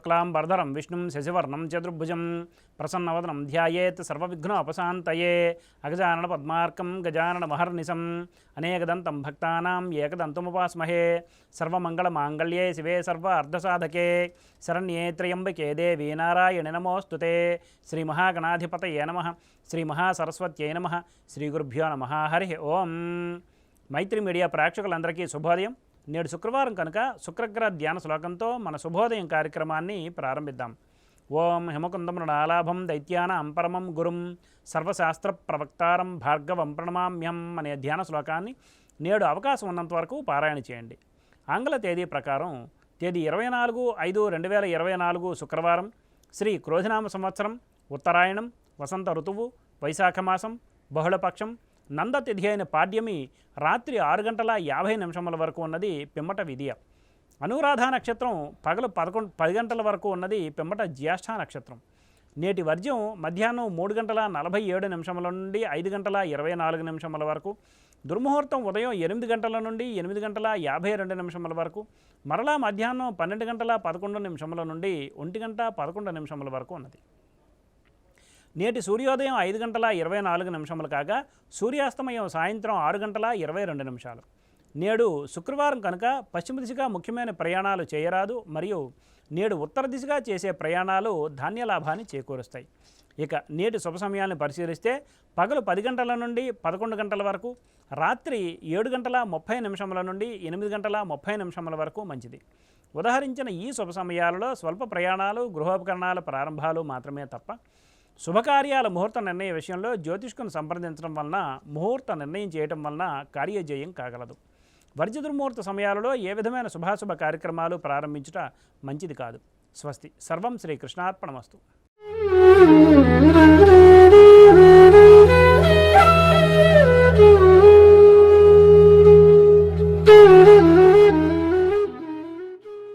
శుక్లాంబరధరం విష్ణుం శశివర్ణం చతుర్భుజం ప్రసన్నవదనం ధ్యాయేత్ సర్వవిఘ్నోపశాంతయే అగజానన పద్మార్కం గజానన మహర్నిశం అనేకదంతం భక్తానాం ఏకదంతముపాస్మహే సర్వమంగళమాంగళ్యే శివే సర్వ అర్ధసాధకే శరణ్యే త్రయంబకే దేవీ నారాయణి నమోస్తుతే శ్రీ మహాగణాధిపతయే నమః శ్రీ మహాసరస్వత్యై నమః శ్రీ గురుభ్యో నమః హరి ఓం. మైత్రి మీడియా ప్రేక్షకులందరికీ శుభోదయం. నేడు శుక్రవారం కనుక శుక్రగ్రహ ధ్యాన శ్లోకంతో మన శుభోదయం కార్యక్రమాన్ని ప్రారంభిద్దాం. ఓం హిమకుందం నాలాభం దైత్యానాం పరమం గురుం సర్వశాస్త్ర ప్రవక్తారం భార్గవం ప్రణమామ్యం అనే ధ్యాన శ్లోకాన్ని నేడు అవకాశం ఉన్నంత వరకు పారాయణ చేయండి. ఆంగ్ల తేదీ ప్రకారం తేదీ 24/5/2024 శుక్రవారం, శ్రీ క్రోధినామ సంవత్సరం, ఉత్తరాయణం, వసంత ఋతువు, వైశాఖమాసం, బహుళపక్షం, నందతిథి అయిన పాడ్యమి రాత్రి 6:50 వరకు ఉన్నది పిమ్మట విధియ. అనురాధ నక్షత్రం పగలు 10 గంటల వరకు ఉన్నది పిమ్మట జ్యేష్ఠ నక్షత్రం. నేటి వర్జ్యం మధ్యాహ్నం 3:47 నుండి 5:24 వరకు, దుర్ముహూర్తం ఉదయం 8 గంటల నుండి 8:52 వరకు, మరలా మధ్యాహ్నం 12:11 నుండి 1:11 వరకు ఉన్నది. నేటి సూర్యోదయం 5:24 కాగా సూర్యాస్తమయం సాయంత్రం 6:22. నేడు శుక్రవారం కనుక పశ్చిమ దిశగా ముఖ్యమైన ప్రయాణాలు చేయరాదు. మరియు నేడు ఉత్తర దిశగా చేసే ప్రయాణాలు ధాన్యలాభాన్ని చేకూరుస్తాయి. ఇక నేటి శుభ సమయాన్ని పరిశీలిస్తే పగలు 10 గంటల నుండి 11 గంటల వరకు, రాత్రి 7:30 నుండి 8:30 వరకు మంచిది. ఉదహరించిన ఈ శుభ సమయాలలో స్వల్ప ప్రయాణాలు, గృహోపకరణాల ప్రారంభాలు మాత్రమే తప్ప శుభకార్యాల ముహూర్త నిర్ణయ విషయంలో జ్యోతిష్కును సంప్రదించడం వలన ముహూర్త నిర్ణయం చేయటం వలన కార్యజయం కాగలదు. వర్జ్య దుర్ముహూర్త సమయాలలో ఏ విధమైన శుభాశుభ కార్యక్రమాలు ప్రారంభించుట మంచిది కాదు. స్వస్తి. సర్వం శ్రీకృష్ణార్పణమస్తు.